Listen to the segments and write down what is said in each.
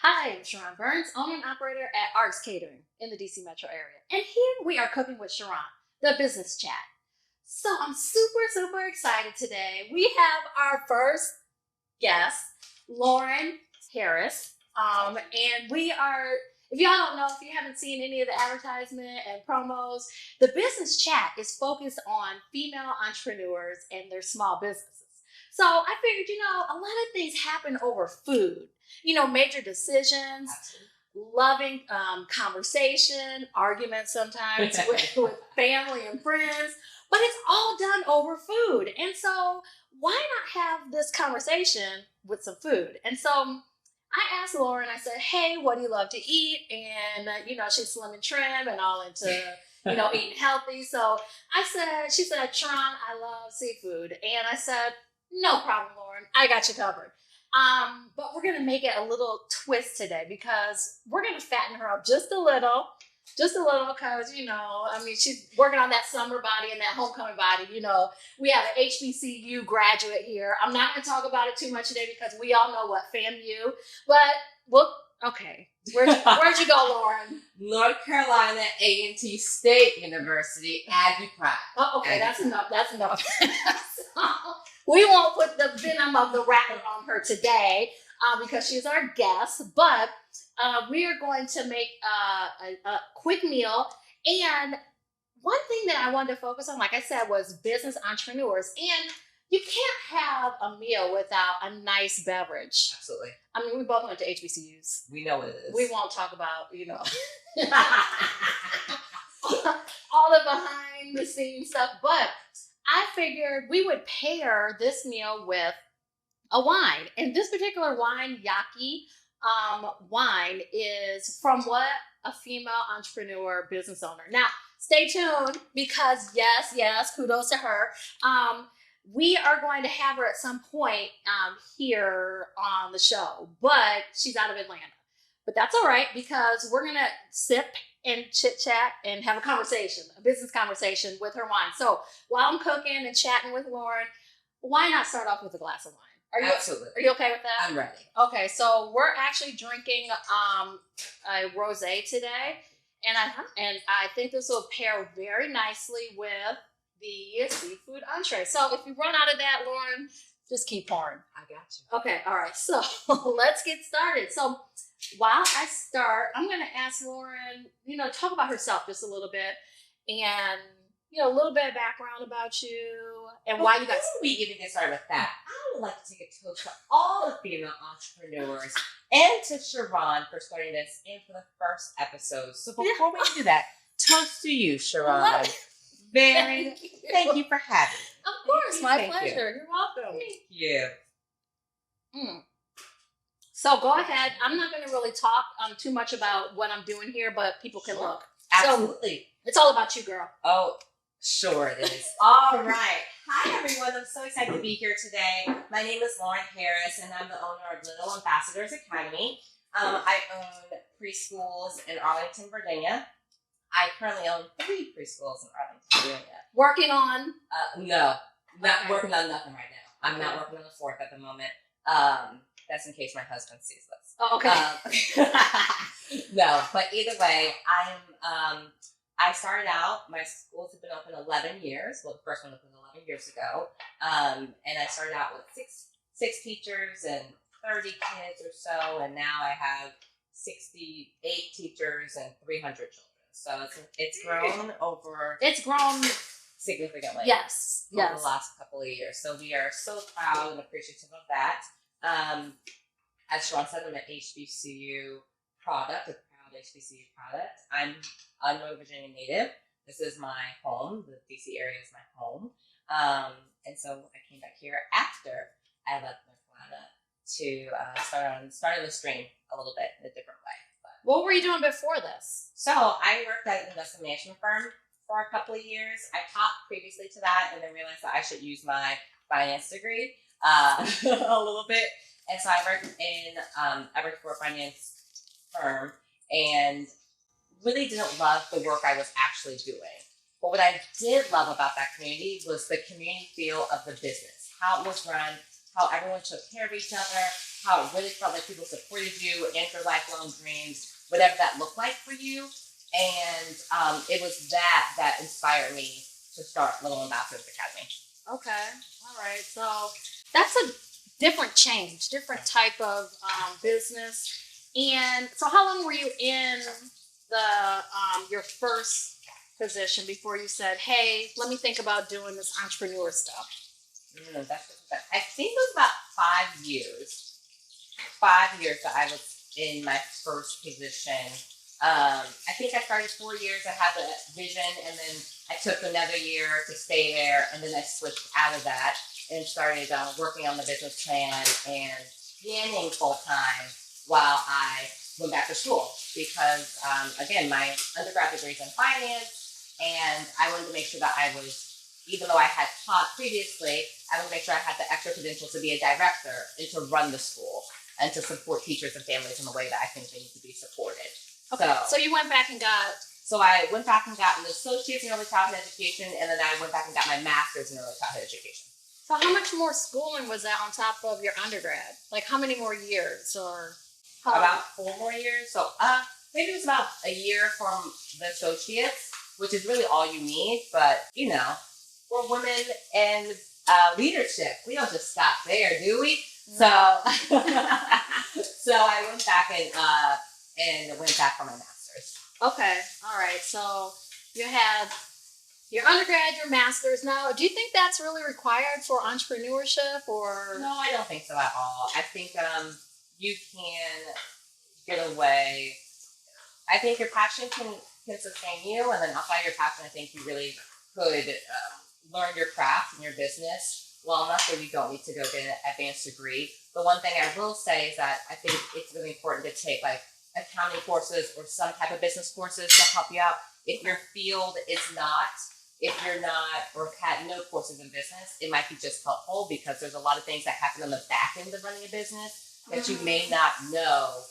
Hi, I'm Sharon Burns, owner and operator at Arts Catering in the DC metro area. And here we are cooking with Sharon, the business chat. So I'm super excited today. We have our first guest, Lauren Harris. And we are, if y'all don't know, if you haven't seen any of the advertisement and promos, the business chat is focused on female entrepreneurs and their small businesses. So I figured, a lot of things happen over food, major decisions, loving conversation, arguments sometimes with family and friends, but it's all done over food. And so why not have this conversation with some food? And so I asked Lauren, I said, hey, what do you love to eat? And, she's slim and trim and all into, eating healthy. So she said, Tron, I love seafood. And I said, no problem, Lauren. I got you covered. But we're going to make it a little twist today because we're going to fatten her up just a little because, she's working on that summer body and that homecoming body. We have an HBCU graduate here. I'm not going to talk about it too much today because we all know what FAMU, but okay. Where'd you go, Lauren? North Carolina A&T State University, Aggie Pride. Oh, okay, that's enough. So, we won't put the venom of the rabbit on her today because she's our guest, but we are going to make a quick meal. And one thing that I wanted to focus on, like I said, was business entrepreneurs. And you can't have a meal without a nice beverage. Absolutely. I mean, we both went to HBCUs. We know what it is. We won't talk about, all the behind the scenes stuff, but I figured we would pair this meal with a wine. And this particular wine, Yaki wine, is from what? A female entrepreneur business owner. Now, stay tuned because yes, kudos to her. We are going to have her at some point here on the show, but she's out of Atlanta. But that's all right because we're going to sip and chit chat and have a business conversation with her wine. So while I'm cooking and chatting with Lauren, why not start off with a glass of wine? Absolutely. Are you okay with that? I'm ready. Okay, so we're actually drinking a rosé today, and I think this will pair very nicely with the seafood entree. So if you run out of that, Lauren, just keep pouring. I got you. Okay, all right. So let's get started. So while I start, I'm going to ask Lauren, talk about herself just a little bit, and a little bit of background about you and why you got. Before we even get started with that, I would like to take a toast to all the female entrepreneurs and to Sharon for starting this and for the first episode. So before we do that, toast to you, Sharon. Thank you for having me. Of course, my pleasure. You're welcome. Thank you. So go ahead. I'm not going to really talk too much about what I'm doing here, but people can look. Absolutely. So it's all about you, girl. Oh, sure it is. All right. Hi, everyone. I'm so excited to be here today. My name is Lauren Harris, and I'm the owner of Little Ambassadors Academy. I own preschools in Arlington, Virginia. I currently own 3 preschools in Arlington, Virginia. Working on? No. Not working on nothing right now. I'm not working on the 4th at the moment. That's in case my husband sees this. Oh, okay. No, but either way, I started out, my schools have been open 11 years. Well, the first one opened 11 years ago. And I started out with six teachers and 30 kids or so. And now I have 68 teachers and 300 children. So it's grown over. It's grown significantly. Yes. Over the last couple of years. So we are so proud and appreciative of that. As Sharon said, I'm an HBCU product, a proud HBCU product. I'm a Northern Virginia native. This is my home. The DC area is my home. And so I came back here after I left North Carolina to start on the stream a little bit in a different way. What were you doing before this? So I worked at an investment management firm for a couple of years. I taught previously to that and then realized that I should use my finance degree a little bit. And so I worked for a finance firm and really didn't love the work I was actually doing. But what I did love about that community was the community feel of the business, how it was run, how everyone took care of each other, how it really felt like people supported you and your lifelong dreams, whatever that looked like for you. And it was that inspired me to start Little Ambassadors Academy. Okay. All right. So that's a different change, different type of business. And so, how long were you in the your first position before you said, "Hey, let me think about doing this entrepreneur stuff"? I think it was about 5 years. 5 years that I was in my first position. I think I started 4 years. I had the vision, and then I took another year to stay there, and then I switched out of that and started working on the business plan and planning full time while I went back to school. Because again, my undergraduate degree is in finance, and I wanted to make sure that I was, even though I had taught previously, I would make sure I had the extra credentials to be a director and to run the school and to support teachers and families in the way that I think they need to be supported. Okay. So you went back and got. So I went back and got an associate's in early childhood education, and then I went back and got my master's in early childhood education. So how much more schooling was that on top of your undergrad? Like how many more years or? About 4 more years. So maybe it was about a year from the associates, which is really all you need. But you know, we're women in leadership. We don't just stop there, do we? So, so I went back and went back for my master's. Okay, all right. So you had your undergrad, your master's. Now, do you think that's really required for entrepreneurship, or? No, I don't think so at all. I think you can get away. I think your passion can sustain you, and then outside your passion, I think you really could learn your craft and your business well enough where you don't need to go get an advanced degree. The one thing I will say is that I think it's really important to take like accounting courses or some type of business courses to help you out if your field is not, if you're not, or had no courses in business. It might be just helpful because there's a lot of things that happen on the back end of running a business that you may not know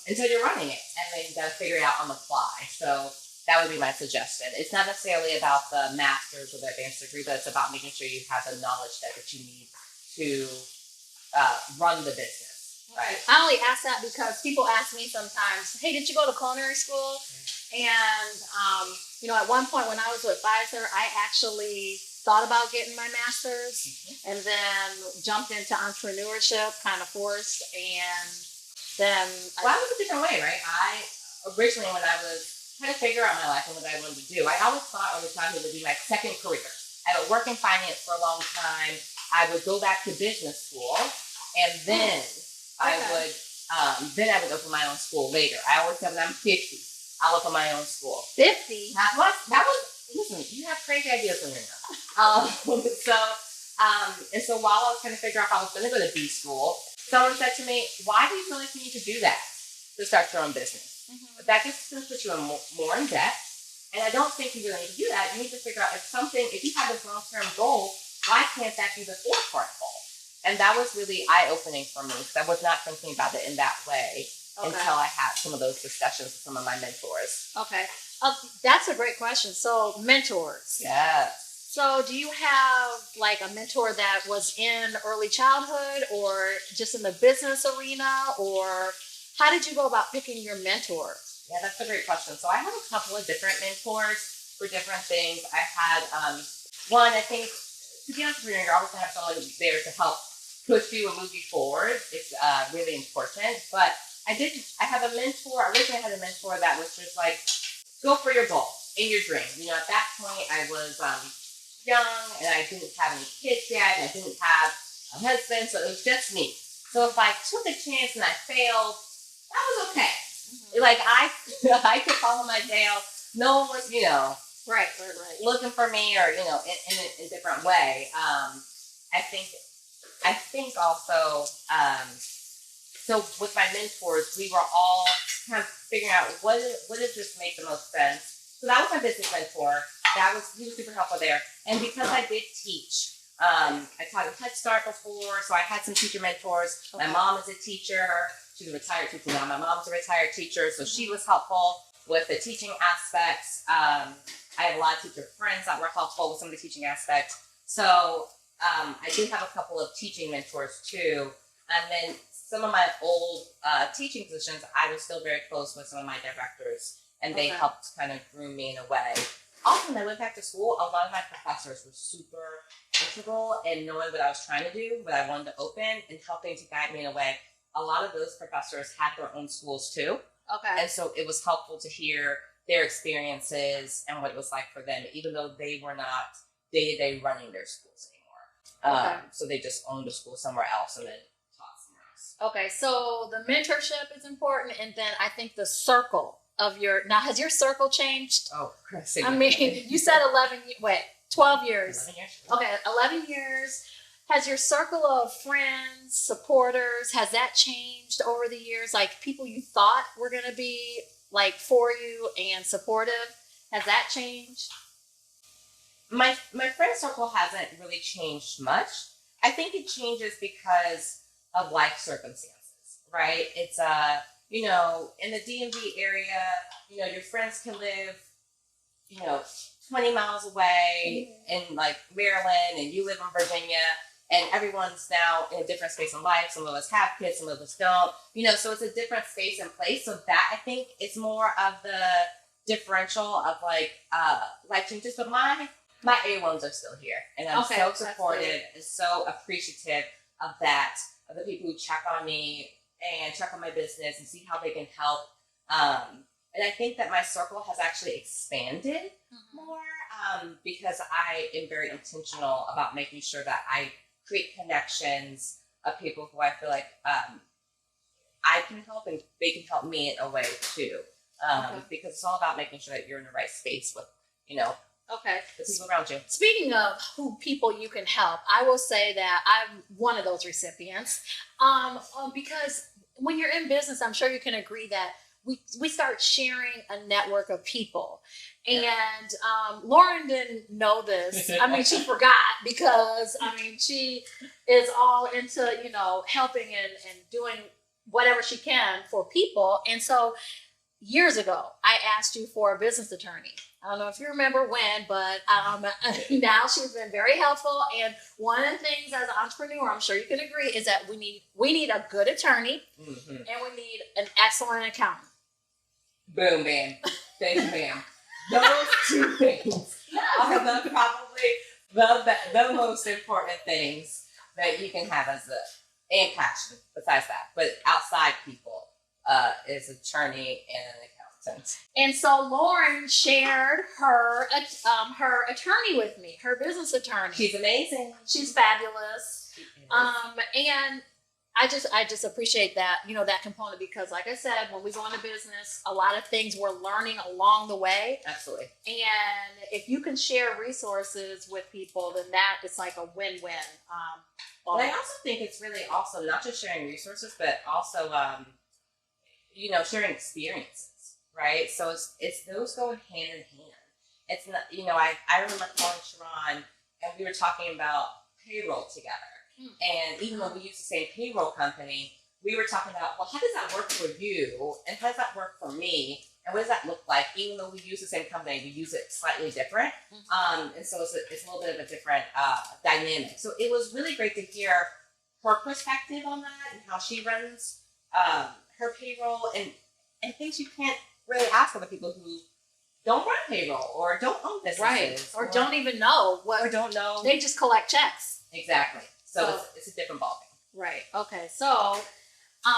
until you're running it, and then you got to figure it out on the fly. So that would be my suggestion. It's not necessarily about the master's or the advanced degree, but it's about making sure you have the knowledge that you need to run the business. Right. I only ask that because people ask me sometimes, "Hey, did you go to culinary school?" And you know, at one point when I was with Pfizer, I actually thought about getting my master's, and then jumped into entrepreneurship, kind of forced, and then. Well, I was a different way, right? I originally, when I was trying to figure out my life and what I wanted to do, I always thought early childhood would be my second career. I would work in finance for a long time. I would go back to business school, and then I would open my own school later. I always said when I'm 50, I'll open my own school. 50? That was listen, you have crazy ideas when you're young. And so while I was trying to figure out if I was going to go to B school, someone said to me, "Why do you feel like you need to do that to start your own business? But that just going to put you in more in debt. And I don't think you really need to do that. You need to figure out if you have this long-term goal, why can't that be the forefront goal?" And that was really eye-opening for me because I was not thinking about it in that way until I had some of those discussions with some of my mentors. Okay. That's a great question. So mentors. Yeah. So do you have like a mentor that was in early childhood or just in the business arena, or how did you go about picking your mentor? Yeah, that's a great question. So I have a couple of different mentors for different things. I had one, I think, to be honest with you, you're always going to have someone there to help push you and move you forward. It's really important. But I have a mentor. Originally, I had a mentor that was just like, go for your goal and your dream. You know, at that point, I was young and I didn't have any kids yet. And I didn't have a husband, so it was just me. So if I took a chance and I failed, that was okay. Like I could follow my tail. No one was, right, looking for me or in a different way. I think also. So with my mentors, we were all kind of figuring out what does this make the most sense. So that was my business mentor. He was super helpful there. And because I did teach, I taught at Head Start before, so I had some teacher mentors. Okay. My mom is a teacher. She's a retired teacher now. My mom's a retired teacher, so she was helpful with the teaching aspects. I had a lot of teacher friends that were helpful with some of the teaching aspects. So I do have a couple of teaching mentors too. And then some of my old teaching positions, I was still very close with some of my directors, and they helped kind of groom me in a way. Also, when I went back to school, a lot of my professors were super integral in knowing what I was trying to do, what I wanted to open, and helping to guide me in a way. A lot of those professors had their own schools too. Okay. And so it was helpful to hear their experiences and what it was like for them, even though they were not day-to-day running their schools anymore. So they just owned a school somewhere else and then taught somewhere else. Okay, so the mentorship is important, and then I think the circle of now, has your circle changed? Oh, Chris. I mean, you said 12 years. 11 years. Okay, 11 years. Has your circle of friends, supporters, has that changed over the years? Like people you thought were going to be like for you and supportive, has that changed? My friend circle hasn't really changed much. I think it changes because of life circumstances, right? It's in the DMV area, your friends can live, 20 miles away in like Maryland, and you live in Virginia, and everyone's now in a different space in life. Some of us have kids, some of us don't, so it's a different space and place. So that, I think, is more of the differential of like life changes. But my A1s are still here, and I'm so supportive and so appreciative of that, of the people who check on me and check on my business and see how they can help. And I think that my circle has actually expanded more because I am very intentional about making sure that I create connections of people who I feel like I can help and they can help me in a way too. Because it's all about making sure that you're in the right space with, the people around you. Speaking of people you can help, I will say that I'm one of those recipients. Because when you're in business, I'm sure you can agree that we start sharing a network of people. And Lauren didn't know this. I mean, she forgot because, she is all into, helping and doing whatever she can for people. And so years ago, I asked you for a business attorney. I don't know if you remember when, but now she's been very helpful. And one of the things as an entrepreneur, I'm sure you can agree, is that we need a good attorney and we need an excellent accountant. Boom, bam. Thank you, ma'am. Those two things are probably the most important things that you can have and passion besides that. But outside people is attorney and an accountant. And so Lauren shared her attorney with me, her business attorney. She's amazing. She's fabulous. She is. And I just appreciate that, that component, because like I said, when we go into business, a lot of things we're learning along the way. Absolutely. And if you can share resources with people, then that is like a win-win. But I also think it's really also not just sharing resources, but also, sharing experiences, right? So it's those go hand in hand. It's not, I remember calling Sharon and we were talking about payroll together. And even though we use the same payroll company, we were talking about, well, how does that work for you? And how does that work for me? And what does that look like? Even though we use the same company, we use it slightly different. And so it's a little bit of a different dynamic. So it was really great to hear her perspective on that and how she runs her payroll and things you can't really ask other people who don't run payroll or don't own businesses. Right. Or don't even know what. Or don't know. They just collect checks. Exactly. So it's a different ballgame. Right. Okay. So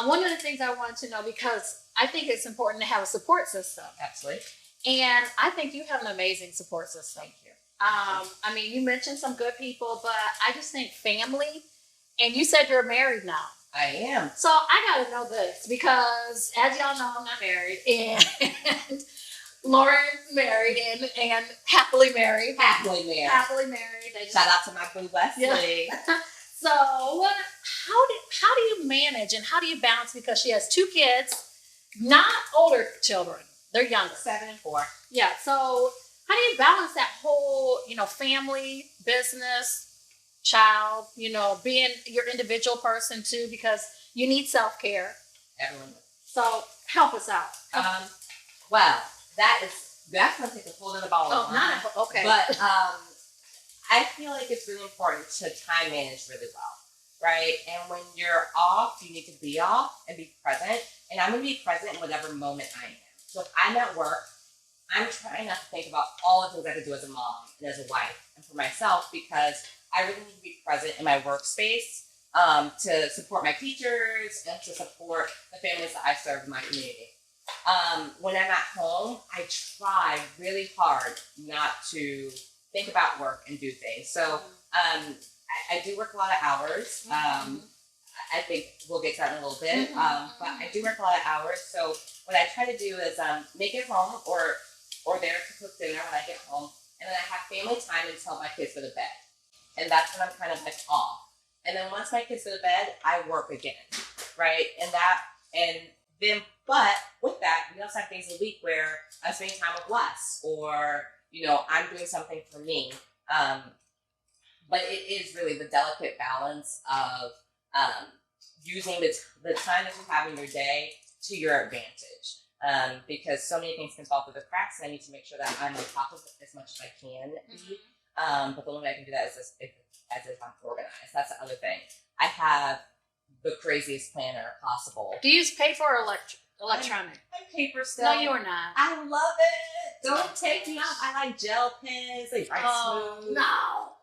one of the things I wanted to know, because I think it's important to have a support system. Absolutely. And I think you have an amazing support system. Thank you. You mentioned some good people, but I just think family, and you said you're married now. I am. So I got to know this because, as y'all know, I'm not married. And Lauren's married and happily married. Happily married. Happily married. Shout out to my boo Wesley. Yeah. So how do you manage and how do you balance, because she has 2 kids, not older children, they're younger. 7 and 4. Yeah. So how do you balance that whole, family, business, child, being your individual person too, because you need self-care. Everyone. So help us out. Well, that's going to take a whole other ball of line. Okay. But I feel like it's really important to time manage really well, right? And when you're off, you need to be off and be present. And I'm going to be present in whatever moment I am. So if I'm at work, I'm trying not to think about all the things I have to do as a mom and as a wife and for myself, because I really need to be present in my workspace to support my teachers and to support the families that I serve in my community. When I'm at home, I try really hard not to think about work and do things. So I do work a lot of hours. I think we'll get to that in a little bit. But I do work a lot of hours. So what I try to do is make it home or there to cook dinner when I get home. And then I have family time until my kids go to bed. And that's when I'm kind of like off. And then once my kids go to bed, I work again, right? But with that, we also have days a week where I'm spending time with Wes, or, I'm doing something for me. But it is really the delicate balance of using the time that you have in your day to your advantage. Because so many things can fall through the cracks, and I need to make sure that I'm on top of it as much as I can be. But the only way I can do that is if I'm organized. That's the other thing. I have the craziest planner possible. Do you use paper or electronic? I'm paper still. No, you are not. I love it. Don't take me off. I like gel pens. They write smooth. No.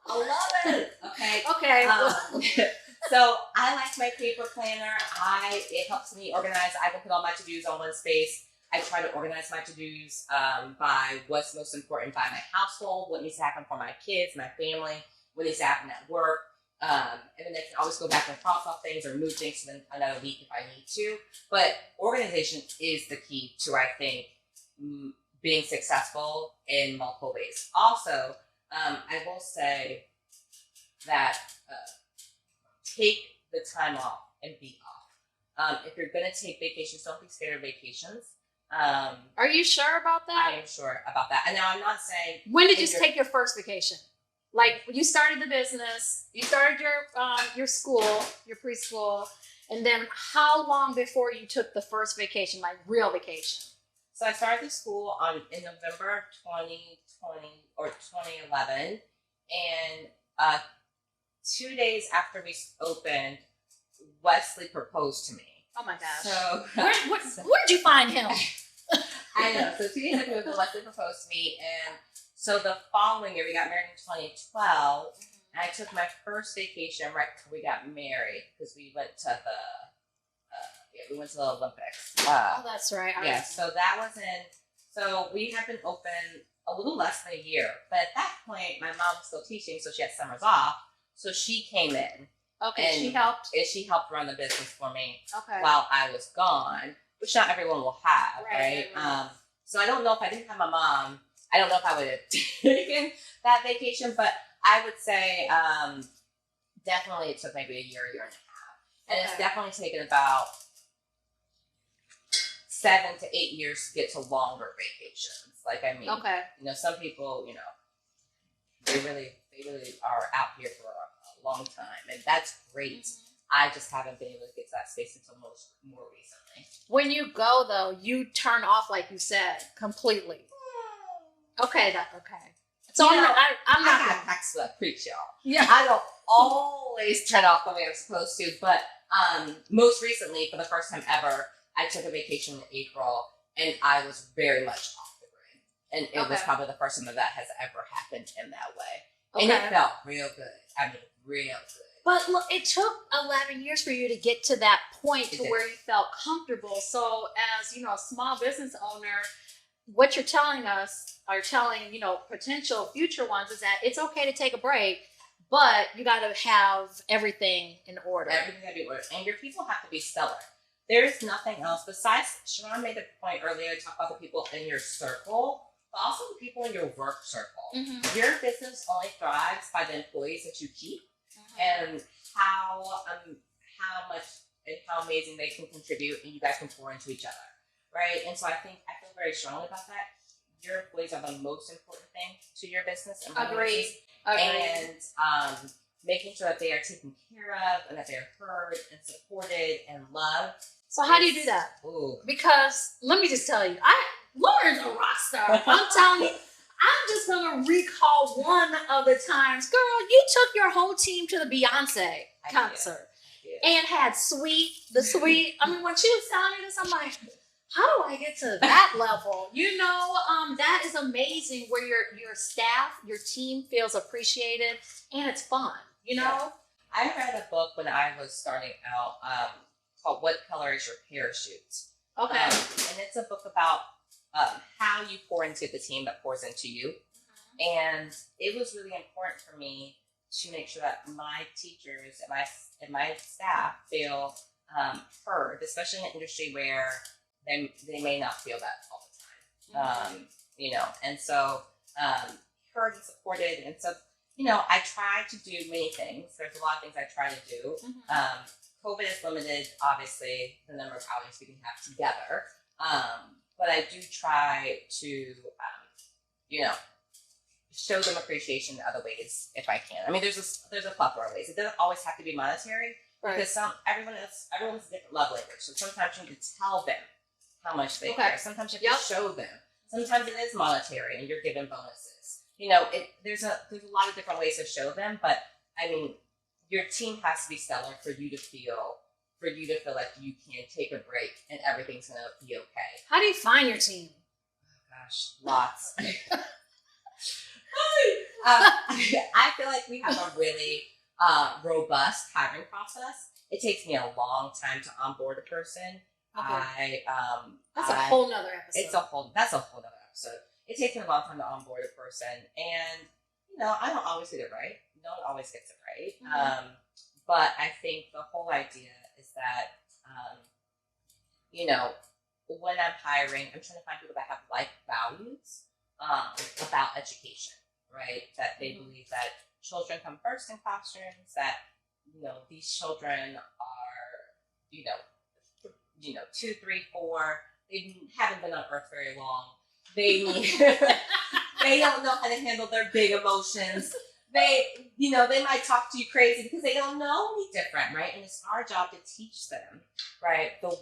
I love it. Okay. Okay. So I like my paper planner. It helps me organize. I can put all my to-dos on one space. I try to organize my to-dos by what's most important by my household, what needs to happen for my kids, my family, what needs to happen at work. And then I can always go back and cross off things or move things to another week if I need to. But organization is the key to, I think, being successful in multiple ways. Also, I will say that take the time off and be off. If you're going to take vacations, don't be scared of vacations. Are you sure about that? I am sure about that. And now I'm not saying... When did you take your first vacation? Like, you started the business, you started your school, your preschool, and then how long before you took the first vacation, like real vacation? So I started the school in November 2020 or 2011, and 2 days after we opened, Wesley proposed to me. Oh my gosh! So where did you find him? I know. So 2 days after Wesley proposed to me, and so the following year we got married in 2012. And I took my first vacation right before we got married because we went to the Olympics. Oh, that's right. Yeah. So that was So we had been open a little less than a year, but at that point, my mom was still teaching, so she had summers off. So she came in. Okay, she helped. And she helped run the business for me while I was gone, which not everyone will have, right? So I don't know if I didn't have my mom, I don't know if I would have taken that vacation, but I would say definitely it took maybe a year and a half. And it's definitely taken about 7 to 8 years to get to longer vacations. Some people, they really are out here for a long time, and that's great. I just haven't been able to get to that space until more recently. When you go, though, you turn off, like you said, completely. Okay. So I'm not. I got practice what I preach, y'all. Yeah. I don't always turn off the way I'm supposed to, but most recently, for the first time ever, I took a vacation in April, and I was very much off the grid. And it was probably the first time that has ever happened in that way. And it felt real good. I mean, real good. But look, it took 11 years for you to get to that point where you felt comfortable. So as, a small business owner, what you're telling us, or telling, potential future ones, is that it's okay to take a break, but you got to have everything in order. Everything got to be in order. And your people have to be stellar. There is nothing else besides, Sharon made the point earlier, to talk about the people in your circle, but also the people in your work circle. Your business only thrives by the employees that you keep and how much and how amazing they can contribute, and you guys can pour into each other, right? And so I feel very strongly about that. Your employees are the most important thing to your business. Agreed. And making sure that they are taken care of and that they're heard and supported and loved. So how do you do that? Ooh. Because let me just tell you, Lauren's a rock star. I'm telling you, I'm just gonna recall one of the times, girl, you took your whole team to the Beyonce concert and had the sweet. I mean, when she was telling me this, I'm like, how do I get to that level? That is amazing where your staff, your team feels appreciated and it's fun, you know? Yeah. I read a book when I was starting out called What Color is Your Parachute? Okay. And it's a book about how you pour into the team that pours into you. And it was really important for me to make sure that my teachers and my staff feel heard, especially in an industry where they may not feel that all the time. And so heard and supported. And so, I try to do many things. There's a lot of things I try to do. COVID has limited, obviously, the number of outings we can have together. But I do try to, show them appreciation in other ways if I can. I mean, there's a plethora of ways. It doesn't always have to be monetary, right? Because everyone's a different love language. So sometimes you need to tell them how much they care. Sometimes you have to show them. Sometimes it is monetary, and you're given bonuses. There's a lot of different ways to show them. But I mean, your team has to be stellar for you to feel like you can take a break and everything's gonna be okay. How do you find your team? Oh gosh, lots. I feel like we have a really robust hiring process. It takes me a long time to onboard a person. Okay. That's a whole nother episode. That's a whole nother episode. It takes me a long time to onboard a person, and I don't always get it right. No one always gets it right. But I think the whole idea is that when I'm hiring, I'm trying to find people that have like values about education, right? That they believe that children come first in classrooms, that these children are 2, 3, 4, they haven't been on earth very long. They don't know how to handle their big emotions. They might talk to you crazy because they don't know any different, right? And it's our job to teach them, right, the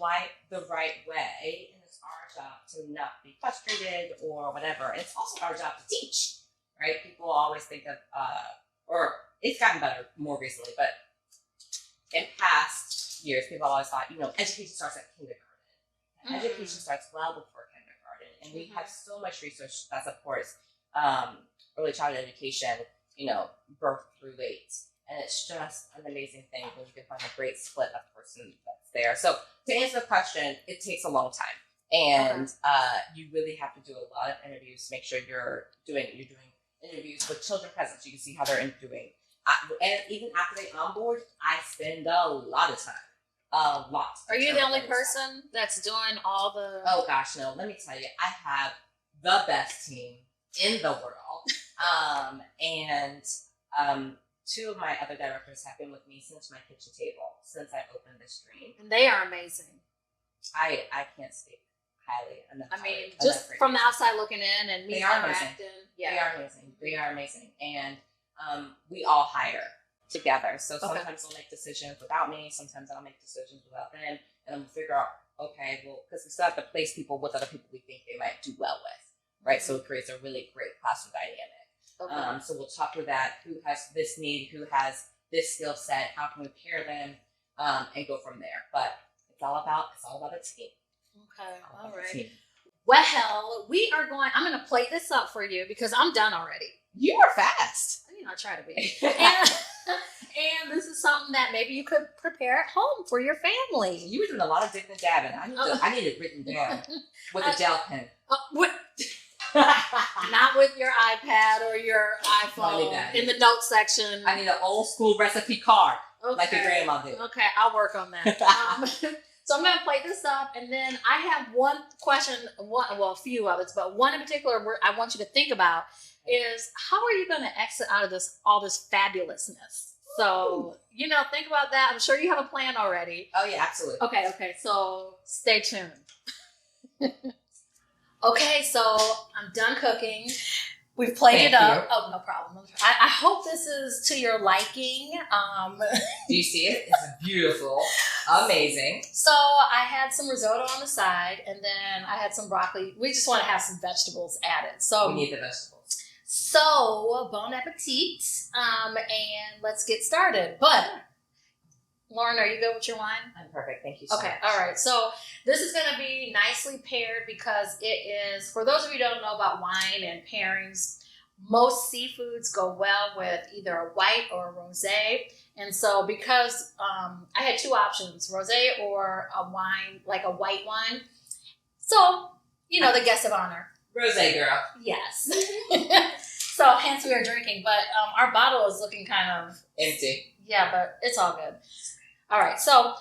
right way, and it's our job to not be frustrated or whatever. And it's also our job to teach, right? People always think of, or it's gotten better more recently, but in past years, people always thought, education starts at kindergarten. Education starts well before kindergarten, and we have so much research that supports early childhood education. Birth through late. And it's just an amazing thing when you can find a great split of person that's there. So to answer the question, it takes a long time. And you really have to do a lot of interviews to make sure you're doing interviews with children present so you can see how they're doing. And even after they onboard, I spend a lot of time. A lot. Are you the only person that's doing all the... Oh gosh, no. Let me tell you, I have the best team in the world. Two of my other directors have been with me since my kitchen table, since I opened this dream. And they are amazing. I can't speak highly enough. I mean, just from the outside looking in and me interacting. Yeah. They are amazing. And we all hire together. So sometimes they'll make decisions without me. Sometimes I'll make decisions without them. And we'll figure out, okay, well, because we still have to place people with other people we think they might do well with. Right, so it creates a really great classroom dynamic. So we'll talk through that. Who has this need? Who has this skill set? How can we pair them? And go from there. But it's all about a team. Okay, all right. Well, I'm going to play this up for you because I'm done already. You are fast. I try to be. And this is something that maybe you could prepare at home for your family. You were doing a lot of digging and dabbing. I need it written down with a gel pen. Not with your iPad or your iPhone in the notes section. I need an old school recipe card, like your grandma did. Okay, I'll work on that. So I'm going to play this up, and then I have one question, a few others, but one in particular where I want you to think about is how are you going to exit out of all this fabulousness? So, think about that. I'm sure you have a plan already. Oh, yeah, absolutely. Okay, so stay tuned. Okay, so I'm done cooking. We've played it up. Oh, no problem. I hope this is to your liking. Do you see it? It's beautiful. Amazing. So I had some risotto on the side, and then I had some broccoli. We just want to have some vegetables added. So we need the vegetables. So bon appetit, and let's get started. But Lauren, are you good with your wine? I'm perfect. Thank you so much. Okay, all right. So this is going to be nicely paired because it is, for those of you who don't know about wine and pairings, most seafoods go well with either a white or a rosé. And so because I had two options, rosé or a wine, like a white wine. So, the guest of honor. Rosé girl. Yes. So hence we are drinking, but our bottle is looking kind of empty. Yeah, but it's all good. All right, so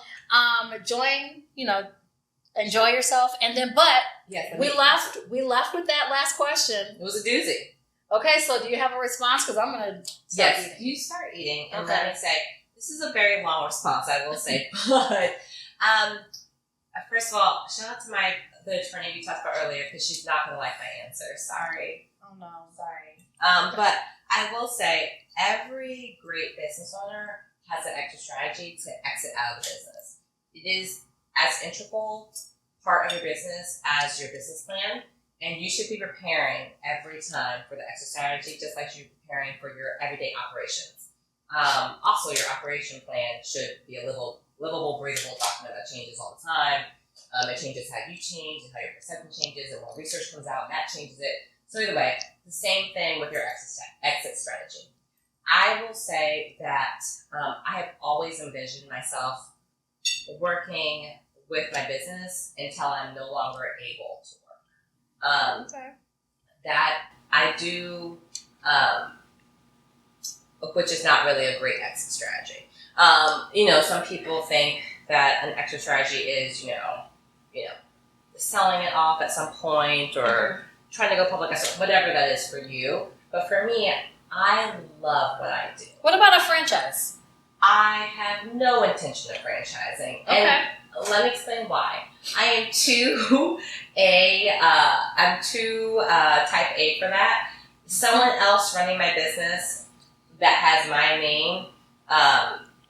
enjoy yourself, and then we left with that last question. It was a doozy. Okay, so do you have a response? Because I'm gonna start eating. You start eating, and let me say this is a very long response. I will say, but first of all, shout out to the attorney we talked about earlier because she's not gonna like my answer. Sorry. Oh no, sorry. But I will say every great business owner has an exit strategy to exit out of the business. It is as integral part of your business as your business plan, and you should be preparing every time for the exit strategy, just like you're preparing for your everyday operations. Also, your operation plan should be a livable, breathable document that changes all the time. It changes how you change and how your perception changes, and when research comes out, that changes it. So either way, the same thing with your exit strategy. I will say that I have always envisioned myself working with my business until I'm no longer able to work. That I do, which is not really a great exit strategy. Some people think that an exit strategy is, selling it off at some point or trying to go public, whatever that is for you. But for me, I love what I do. What about a franchise? I have no intention of franchising. Okay. And let me explain why. I am too type A for that. Someone else running my business that has my name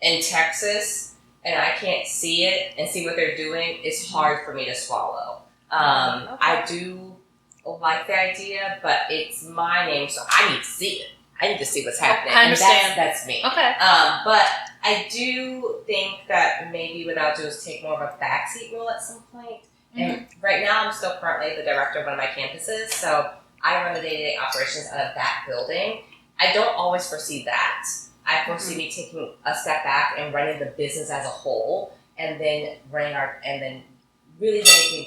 in Texas, and I can't see it and see what they're doing, it's hard for me to swallow. I do like the idea, but it's my name, so I need to see it. I need to see what's happening. I understand. And that's me. Okay. But I do think that maybe what I'll do is take more of a backseat role at some point. Mm-hmm. And right now, I'm still currently the director of one of my campuses, so I run the day-to-day operations out of that building. I don't always foresee that. I foresee me taking a step back and running the business as a whole, and then really making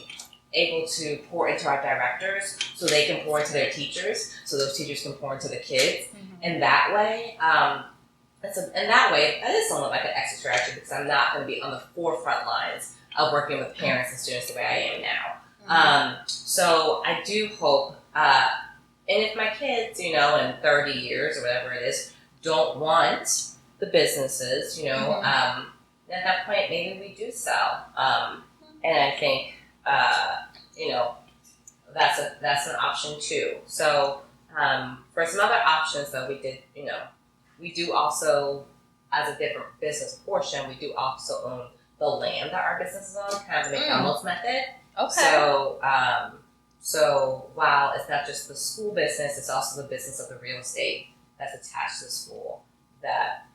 able to pour into our directors so they can pour into their teachers, so those teachers can pour into the kids. And that way, that is somewhat like an exit strategy because I'm not going to be on the forefront lines of working with parents and students the way I am now. So I do hope, and if my kids, in 30 years or whatever it is, don't want the businesses, at that point maybe we do sell. And I think, that's an option too. So for some other options though, we do also, as a different business portion, we do also own the land that our business is on, kind of the McDonald's method. Okay. So while it's not just the school business, it's also the business of the real estate that's attached to the school that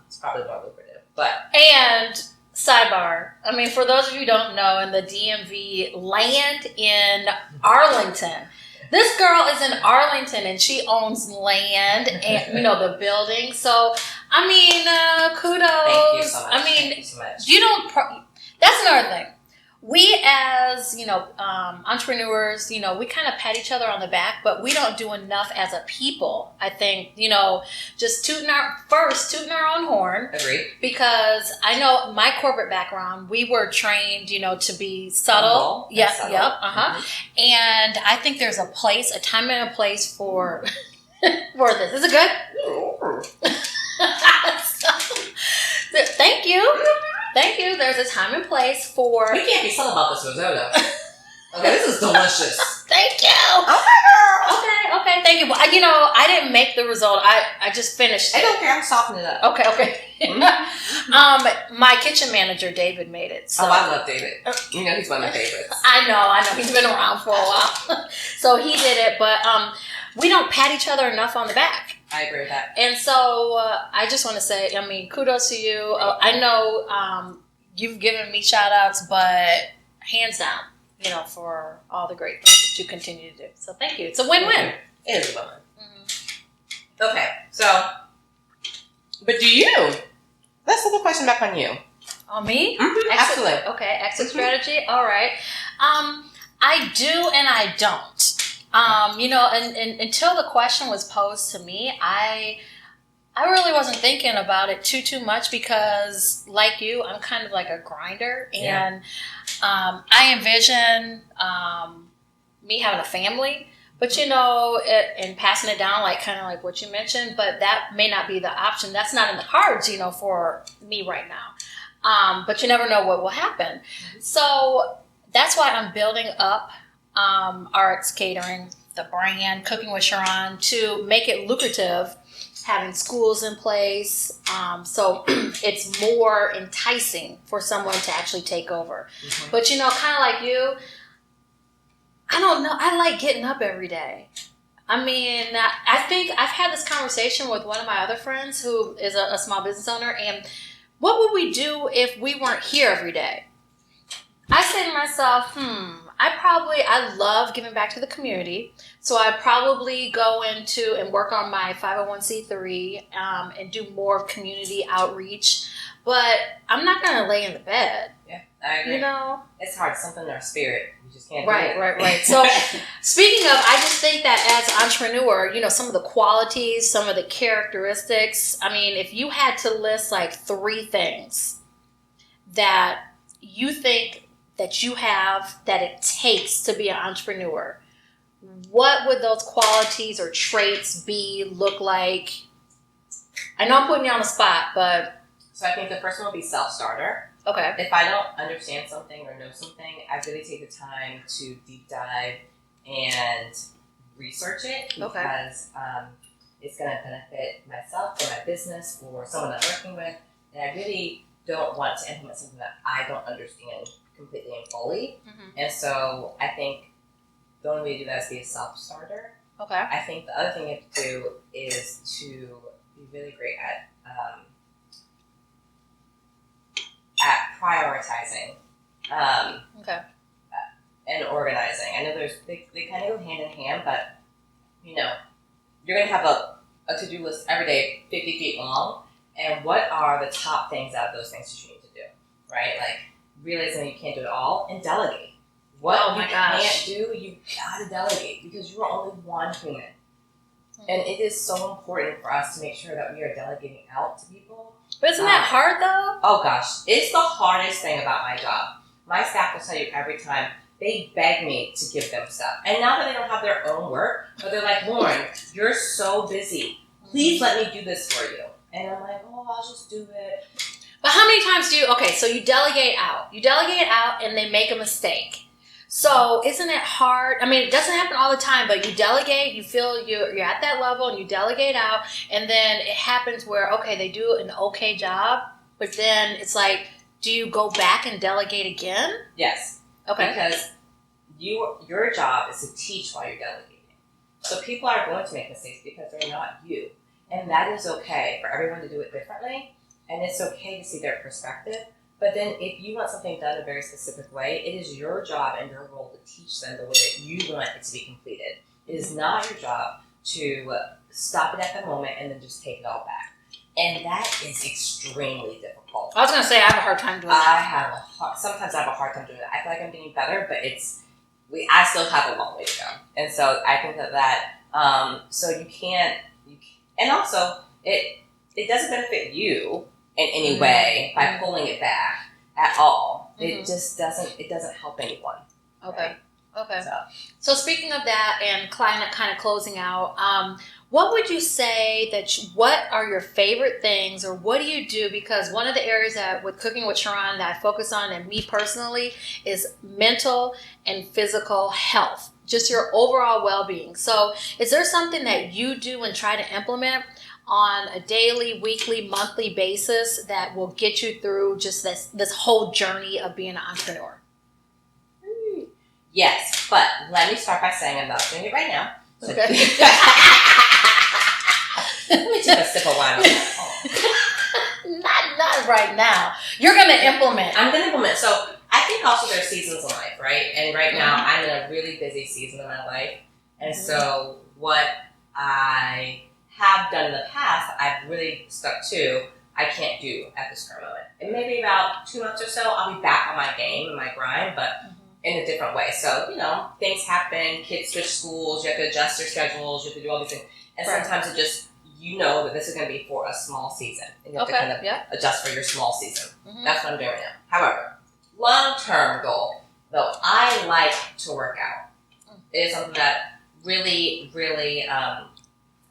it's probably more lucrative. And sidebar, for those of you who don't know, in the DMV, land in Arlington. This girl is in Arlington and she owns land and, the building. So, kudos. Thank you so much. Thank you so much. That's another thing. We as, entrepreneurs, we kind of pat each other on the back, but we don't do enough as a people. I think, just tooting our own horn. Agreed. Because I know my corporate background, we were trained, to be subtle. Yep. And I think there's a time and a place for this. Is it good? Thank you. Thank you. There's a time and place for... We can't be subtle about this risotto. Okay, this is delicious. Thank you. Okay, girl. Okay, thank you. Well, I I didn't make the result. I just finished it. I don't care. I'm softening it up. Okay. My kitchen manager, David, made it. So. Oh, I love David. You know, he's one of my favorites. I know. He's been around for a while. So he did it, but we don't pat each other enough on the back. I agree with that. And so I just want to say, I mean, kudos to you. I know you've given me shout outs, but hands down, you know, for all the great things that you continue to do. So thank you. It's a win-win. It is a win-win. Okay, so, but do you? Let's put the question back on you. On me? Mm-hmm, absolutely. Okay, exit strategy. All right. I do and I don't. You know, and until the question was posed to me, I really wasn't thinking about it too much because, like you, I'm kind of like a grinder, and I envision me having a family. But, you know, and passing it down, like kind of like what you mentioned, but that may not be the option. That's not in the cards, you know, for me right now. But you never know what will happen. So that's why I'm building up Arts Catering, the brand, Cooking with Sharon, to make it lucrative, having schools in place. So it's more enticing for someone to actually take over. Mm-hmm. But, you know, kind of like you, I don't know. I like getting up every day. I mean, I think I've had this conversation with one of my other friends who is a small business owner, and what would we do if we weren't here every day? I say to myself, I love giving back to the community, so I'd probably go into and work on my 501c3 and do more community outreach, but I'm not going to lay in the bed. Yeah, I agree. You know? It's hard. Something in our spirit. You just can't do it. Right. So speaking of, I just think that as an entrepreneur, you know, some of the qualities, some of the characteristics, I mean, if you had to list like 3 things that you think that you have that it takes to be an entrepreneur, what would those qualities or traits look like? I know I'm putting you on the spot, but... So I think the first one will be self-starter. Okay. If I don't understand something or know something, I really take the time to deep dive and research it because it's going to benefit myself or my business or someone I'm working with. And I really don't want to implement something that I don't understand completely and fully. Mm-hmm. And so I think the only way to do that is be a self-starter. Okay. I think the other thing you have to do is to be really great at prioritizing and organizing. I know they kind of go hand in hand, but you know, you're going to have a to-do list every day 50 feet long, and what are the top things out of those things that you need to do, right? Like realizing that you can't do it all, and delegate. What can't do, you gotta delegate because you are only one human. And it is so important for us to make sure that we are delegating out to people. But isn't that hard though? Oh gosh, it's the hardest thing about my job. My staff will tell you every time, they beg me to give them stuff. And not that they don't have their own work, but they're like, Lauren, you're so busy. Please let me do this for you. And I'm like, oh, I'll just do it. But how many times so you delegate out. You delegate out and they make a mistake. So isn't it hard? I mean, it doesn't happen all the time, but you delegate, you feel you're at that level and you delegate out, and then it happens where, okay, they do an okay job, but then it's like, do you go back and delegate again? Yes. Okay. Because your job is to teach while you're delegating. So people are going to make mistakes because they're not you. And that is okay for everyone to do it differently, and it's okay to see their perspective. But then if you want something done a very specific way, it is your job and your role to teach them the way that you want it to be completed. It is not your job to stop it at the moment and then just take it all back. And that is extremely difficult. I was going to say, I have a hard time doing that. Sometimes I have a hard time doing that. I feel like I'm getting better, but I still have a long way to go. And so I think that so you can't, and also it doesn't benefit you in any way by pulling it back at all. Mm-hmm. It just doesn't help anyone. Okay. Right? Okay. So speaking of that and kind of closing out, what would you say what are your favorite things, or what do you do? Because one of the areas that with Cooking with Sharon that I focus on, and me personally, is mental and physical health. just your overall well-being. So is there something that you do and try to implement on a daily, weekly, monthly basis that will get you through just this whole journey of being an entrepreneur? Yes, but let me start by saying I'm not doing it right now. So Okay. let me take a sip of wine. Not right now. You're going to implement. I'm going to implement. So I think also there's seasons in life, right? And right now I'm in a really busy season of my life. And so what I have done in the past, I've really stuck to, I can't do at this current moment. And maybe about 2 months or so, I'll be back on my game and my grind, but in a different way. So, things happen, kids switch schools, you have to adjust your schedules, you have to do all these things. And sometimes it just, that this is going to be for a small season. And you have to kind of adjust for your small season. That's what I'm doing right now. However, long-term goal, though, I like to work out. It is something that really, really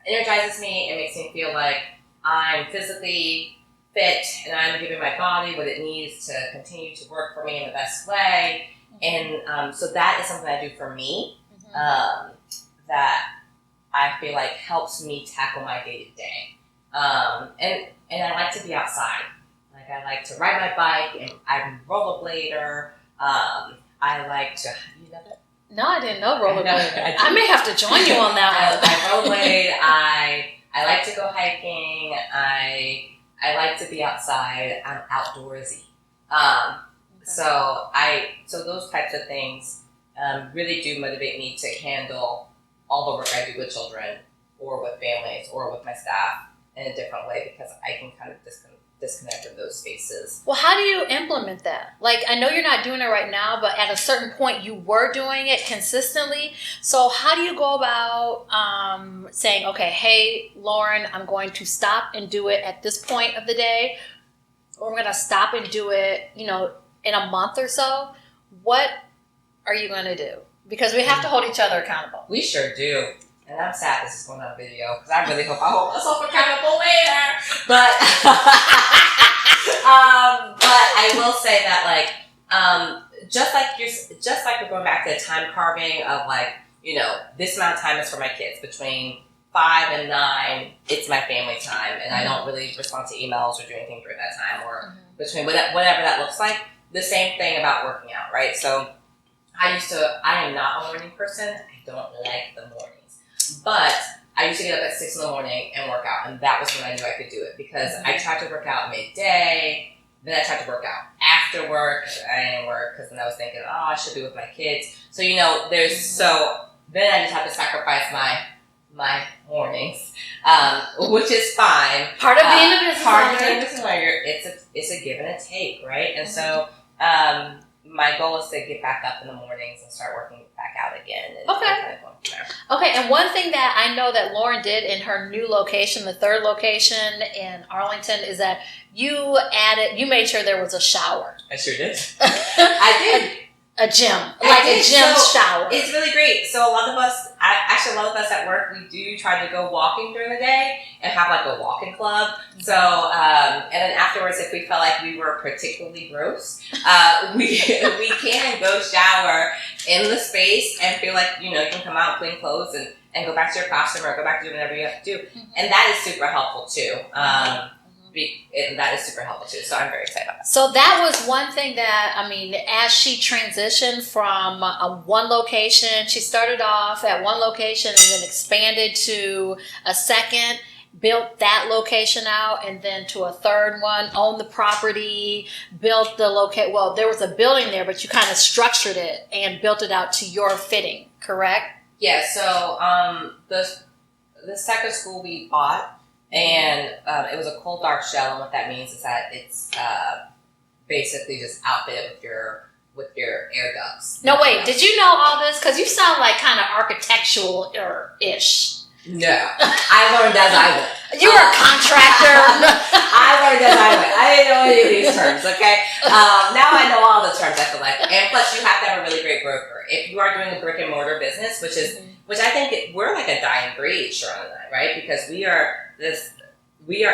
energizes me and makes me feel like I'm physically fit and I'm giving my body what it needs to continue to work for me in the best way. And so that is something I do for me that I feel like helps me tackle my day-to-day. And I like to be outside. Like I like to ride my bike, and I'm a rollerblader. I like to, you know that? No, I didn't know rollerblader. I may have to join you on that one. I rollerblade. I like to go hiking. I like to be outside. I'm outdoorsy. So those types of things really do motivate me to handle all the work I do with children or with families or with my staff in a different way because I can kind of disconnect from those spaces. Well, how do you implement that? Like, I know you're not doing it right now, but at a certain point you were doing it consistently. So how do you go about saying, okay, hey, Lauren, I'm going to stop and do it at this point of the day, or I'm going to stop and do it, in a month or so? What are you going to do? Because we have to hold each other accountable. We sure do. And I'm sad this is going on video because I really hope I hold myself accountable later. But but I will say that just like we're going back to the time carving of this amount of time is for my kids between 5 and 9. It's my family time, and I don't really respond to emails or do anything during that time or between whatever that looks like. The same thing about working out, right? So I am not a morning person. I don't like the mornings. But I used to get up at 6 in the morning and work out, and that was when I knew I could do it because I tried to work out midday, then I tried to work out after work. I didn't work because then I was thinking, I should be with my kids. So, then I just have to sacrifice my mornings, which is fine. Part of being a business owner. It's a give and a take, right? And so my goal is to get back up in the mornings and start working back out again. Okay, and one thing that I know that Lauren did in her new location, the 3rd location in Arlington, is that you made sure there was a shower. I sure did. I did. A gym, a gym shower. It's really great. So a lot of us at work, we do try to go walking during the day and have a walking club. So, and then afterwards, if we felt like we were particularly gross, we can go shower in the space and feel like, you can come out in clean clothes and go back to your classroom or go back to doing whatever you have to do. And that is super helpful too. That is super helpful too, so I'm very excited about that. So that was one thing that, as she transitioned from one location, she started off at one location and then expanded to a second, built that location out, and then to a 3rd one, owned the property, built the well, there was a building there, but you kind of structured it and built it out to your fitting, correct? Yeah, so the second school we bought, and it was a cold dark shell, and what that means is that it's basically just outfitted with your air ducts. No, wait, did you know all this? Because you sound like kind of architectural-ish. No, I learned as I went. You were a contractor. I learned as I went. I didn't know any of these terms, okay? Now I know all the terms, I feel like. And plus, you have to have a really great broker. If you are doing a brick and mortar business, which I think we're like a dying breed, Sharon and I, right? Because we are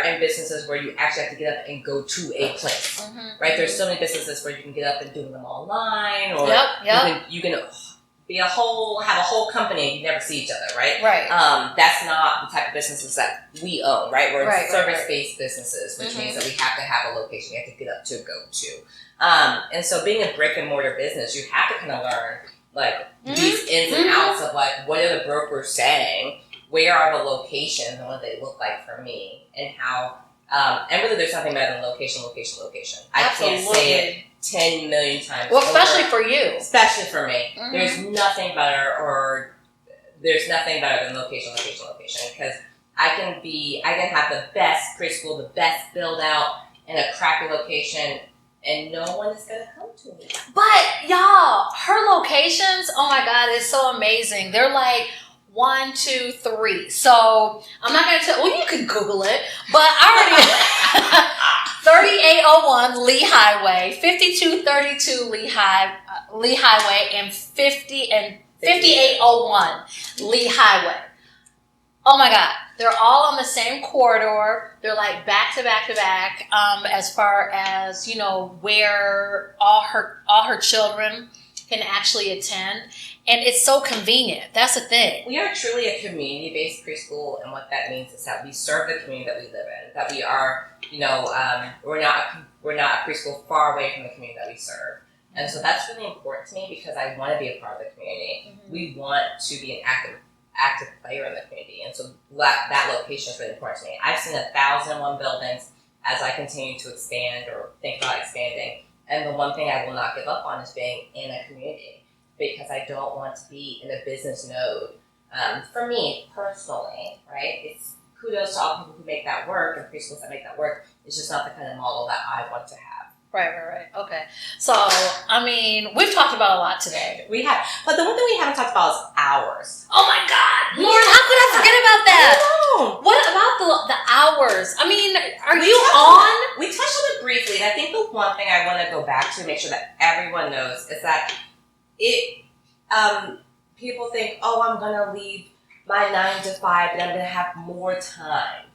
in businesses where you actually have to get up and go to a place, right? There's so many businesses where you can get up and do them online, or you can have a whole company and you never see each other, right? Right. That's not the type of businesses that we own, right? We're service-based busineses, which means that we have to have a location. We have to get up to go to. And so being a brick and mortar business, you have to kind of learn like these ins and outs of like, what are the brokers saying? Where are the locations and what do they look like for me? And how, and really there's nothing better than location. I can't say it 10 million times. Well, especially for you. Especially for me. There's nothing better than location. Because I can have the best preschool, the best build out in a crappy location, and no one is gonna come to me. But y'all, her locations, oh my God, it's so amazing. They're like 1, 2, 3. So I'm not gonna tell. Well, you can Google it, but I already 3801 Lee Highway, 5232 Lee Highway, and 5801 Lee Highway. Oh my God, they're all on the same corridor. They're like back to back to back. As far as where all her children can actually attend. And it's so convenient. That's the thing. We are truly a community-based preschool, and what that means is that we serve the community that we live in. That we are, we're not a preschool far away from the community that we serve. And so that's really important to me because I want to be a part of the community. We want to be an active player in the community, and so that location is really important to me. I've seen 1,001 buildings as I continue to expand or think about expanding, and the one thing I will not give up on is being in a community. Because I don't want to be in a business node. For me, personally, right, it's kudos to all people who make that work and preschools that make that work. It's just not the kind of model that I want to have. Right. Okay. So, I mean, we've talked about a lot today. We have. But the one thing we haven't talked about is hours. Oh my God. Lord, how could I forget about that? I know. What about the hours? I mean, are you on? We touched on it briefly, and I think the one thing I want to go back to make sure that everyone knows is that people think, oh, I'm going to leave my 9 to 5 and I'm going to have more time.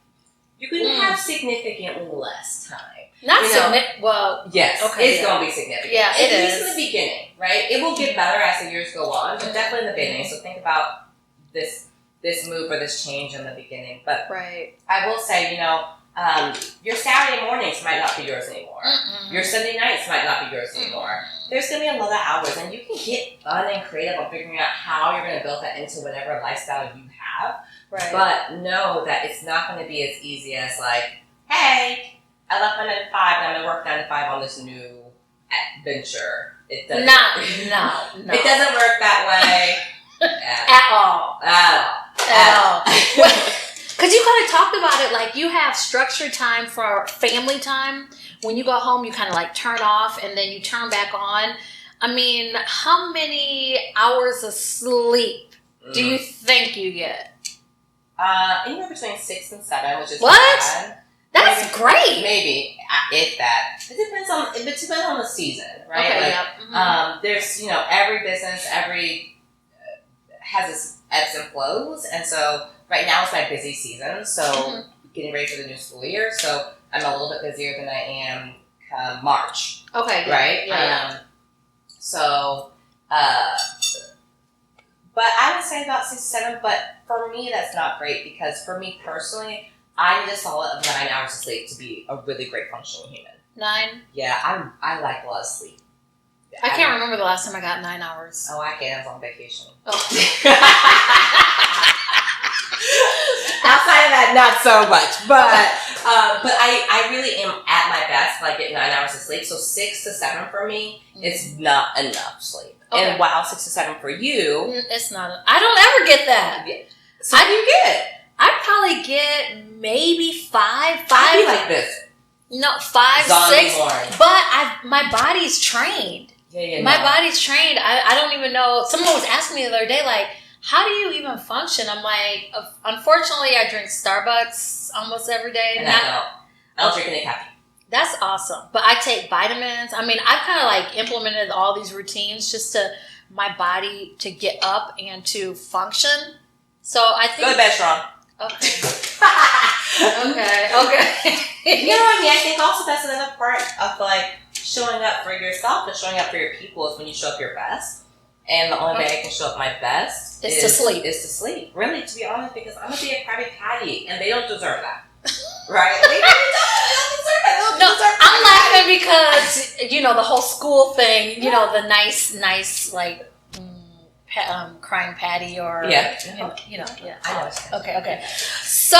You're going to have significantly less time. Not significant. Well, yes, okay, it's going to be significant. Yeah, it is. At least in the beginning, right? It will get better as the years go on, but definitely in the beginning. So think about this move or this change in the beginning. But I will say, your Saturday mornings might not be yours anymore. Your Sunday nights might not be yours anymore. There's going to be a lot of hours, and you can get fun and creative on figuring out how you're going to build that into whatever lifestyle you have. Right. But know that it's not going to be as easy as like, hey, I left my 9 to 5, and I'm going to work 9 to 5 on this new venture. It doesn't. No. It doesn't work that way at all. At all. Because you kind of talked about it, like you have structured time for family time. When you go home, you kind of like turn off and then you turn back on. I mean, how many hours of sleep do you think you get? Anywhere between 6 and 7, which is what? Bad. That's maybe, great. Maybe if that. It depends on the season, right? Okay, like, there's every business has its ebbs and flows, and so right now it's my busy season. So getting ready for the new school year, so I'm a little bit busier than I am come March. Okay. Right. Yeah. So, but I would say about 6 to 7. But for me, that's not great because for me personally, I need a solid 9 hours of sleep to be a really great functioning human. 9? Yeah, I like a lot of sleep. I can't remember the last time I got 9 hours. Oh, I can. I was on vacation. Oh. Outside of that, not so much. But I really am at my best if I get 9 hours of sleep. So 6 to 7 for me is not enough sleep. Okay. And wow, 6 to 7 for you. It's not. I don't ever get that. So how do you get? I probably get maybe 5. I'd be like this. No, 5, Zombie 6. Born. But my body's trained. Yeah, my body's trained. I don't even know. Someone was asking me the other day, like, how do you even function? I'm like, unfortunately, I drink Starbucks almost every day. And I don't drink any caffeine. That's awesome. But I take vitamins. I mean, I've kind of like implemented all these routines just to my body to get up and to function. So I think. Go to bed strong. Okay. Okay. I think also that's another part of like showing up for yourself and showing up for your people is when you show up your best. And the only way I can show up my best is to sleep. Is to sleep. Really, to be honest, because I'm gonna be a Krabby Patty, and they don't deserve that. Right? They really don't deserve it. No, I'm laughing because the whole school thing. The nice like crying patty or yeah. Yeah. I know. Okay. So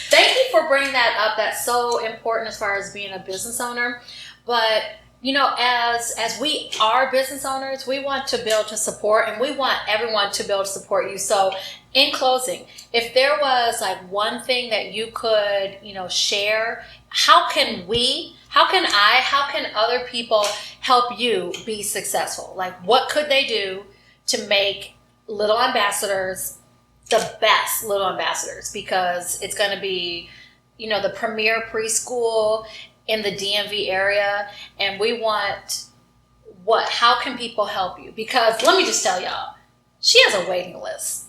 thank you for bringing that up. That's so important as far as being a business owner. But as we are business owners, we want to build to support, and we want everyone to build to support you. So in closing, if there was like one thing that you could, share, how can other people help you be successful? Like, what could they do to make Little Ambassadors the best Little Ambassadors? Because it's going to be, the premier preschool in the DMV area, and we want how can people help you? Because let me just tell y'all, she has a waiting list.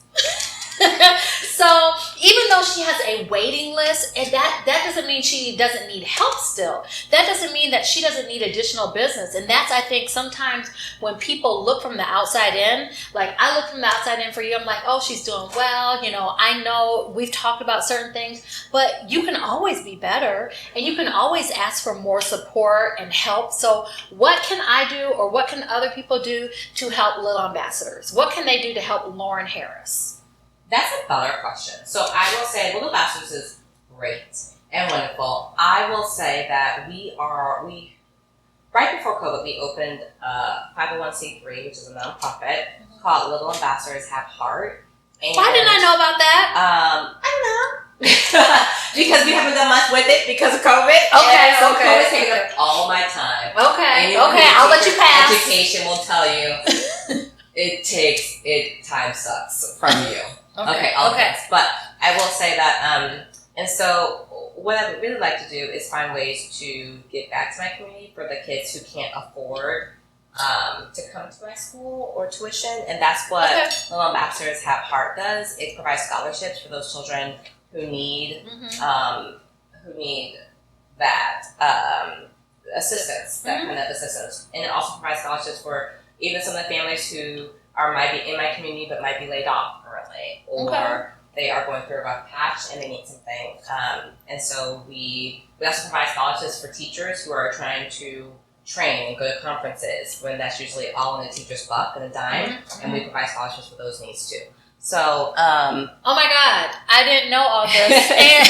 So even though she has a waiting list, and that doesn't mean she doesn't need help still. That doesn't mean that she doesn't need additional business. And that's, I think, sometimes when people look from the outside in, like I look from the outside in for you, I'm like, oh, she's doing well. I know we've talked about certain things, but you can always be better, and you can always ask for more support and help. So what can I do, or what can other people do to help Little Ambassadors? What can they do to help Lauren Harris? That's a better question. So I will say Little Ambassadors is great and wonderful. I will say that we right before COVID, we opened a 501c3, which is a nonprofit called Little Ambassadors Have Heart. And, why didn't I know about that? I don't know. Because we haven't done much with it because of COVID. Okay, so okay. COVID's taken up all my time. Okay, I'll let you pass. Education will tell you time sucks from you. Okay. But I will say that, and so what I would really like to do is find ways to give back to my community for the kids who can't afford to come to my school or tuition, and that's what Little Ambassadors Have Heart does. It provides scholarships for those children who need that assistance, that kind of assistance, and it also provides scholarships for even some of the families who might be in my community but might be laid off currently, or they are going through a rough patch and they need something. And so we also provide scholarships for teachers who are trying to train and go to conferences, when that's usually all in the teacher's buck and a dime, and we provide scholarships for those needs too. So, oh my God, I didn't know all this. And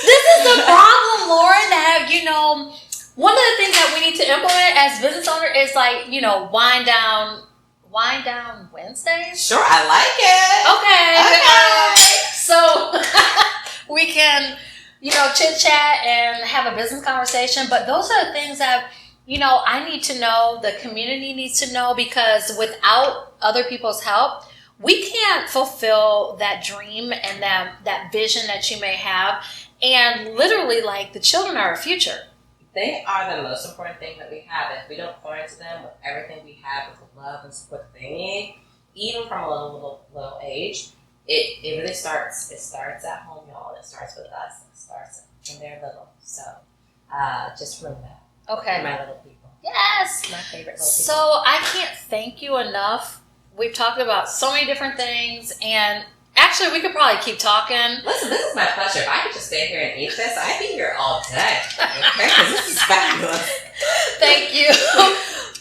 this is the problem, Lauren, that one of the things that we need to implement as business owner is like, wind down Wednesdays. Sure, I like it. Okay. So we can, chit chat and have a business conversation. But those are the things that, I need to know, the community needs to know, because without other people's help, we can't fulfill that dream and that vision that you may have. And literally, like, the children are our future. They are the most important thing that we have. If we don't pour into them with everything we have, with the love and support that they need, even from a little age, it really starts. It starts at home, y'all. It starts with us. It starts when they're little. So just remember that. Okay. My little people. Yes. My favorite little people. So I can't thank you enough. We've talked about so many different things, and actually, we could probably keep talking. Listen, this is my pleasure. If I could just stay here and eat this, I'd be here all day. Okay? Because this is fabulous. Thank you.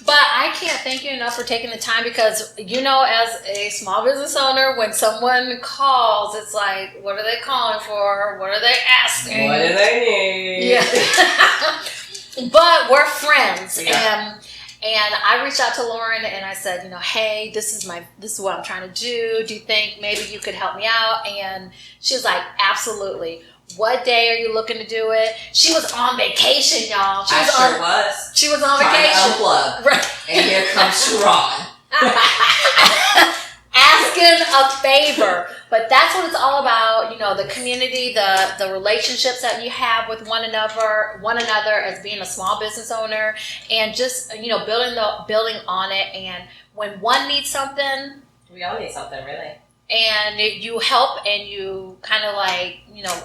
But I can't thank you enough for taking the time, because, as a small business owner, when someone calls, it's like, what are they calling for? What are they asking? What do they need? Yeah. But we're friends. Yeah. And I reached out to Lauren and I said, hey, this is what I'm trying to do. Do you think maybe you could help me out? And she was like, absolutely. What day are you looking to do it? She was on vacation, y'all. She was on vacation. Unplug. Right. And here comes Sharon. Asking a favor. But that's what it's all about, the community, the relationships that you have with one another as being a small business owner, and just, building on it. And when one needs something, we all need something, really. And you help, and you kind of like,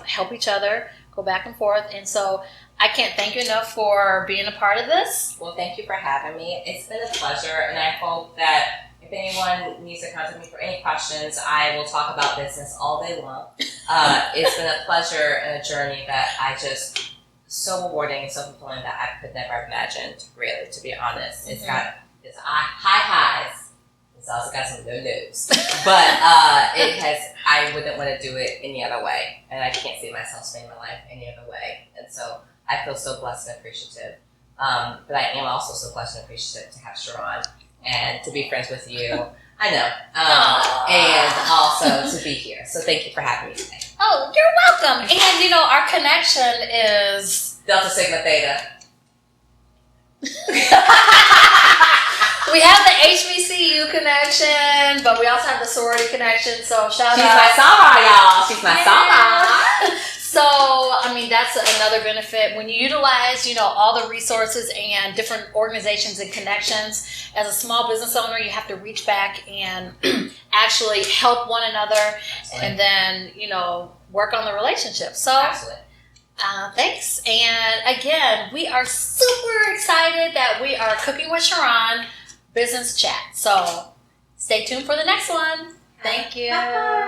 help each other. go back and forth. And so I can't thank you enough for being a part of this. Well, thank you for having me. It's been a pleasure, and I hope that if anyone needs to contact me for any questions, I will talk about business all day long. It's been a pleasure and a journey that I just so rewarding and so fulfilling that I could never have imagined, really, to be honest. It's got its high highs. It's also got some low lows. But I wouldn't want to do it any other way. And I can't see myself spending my life any other way. And so I feel so blessed and appreciative. But I am also so blessed and appreciative to have Sharon and to be friends with you. I know. And also to be here. So thank you for having me today. Oh, you're welcome. And, you know, our connection is... Delta Sigma Theta. We have the HBCU connection, but we also have the sorority connection. So shout out. She's my soror, y'all. She's my soror. So, I mean, that's another benefit. When you utilize, you know, all the resources and different organizations and connections, as a small business owner, you have to reach back and actually help one another. Absolutely. And then, you know, work on the relationship. So, absolutely. Thanks. And again, we are super excited that we are Cooking with Sharon Business Chat. So, stay tuned for the next one. Thank you. Bye.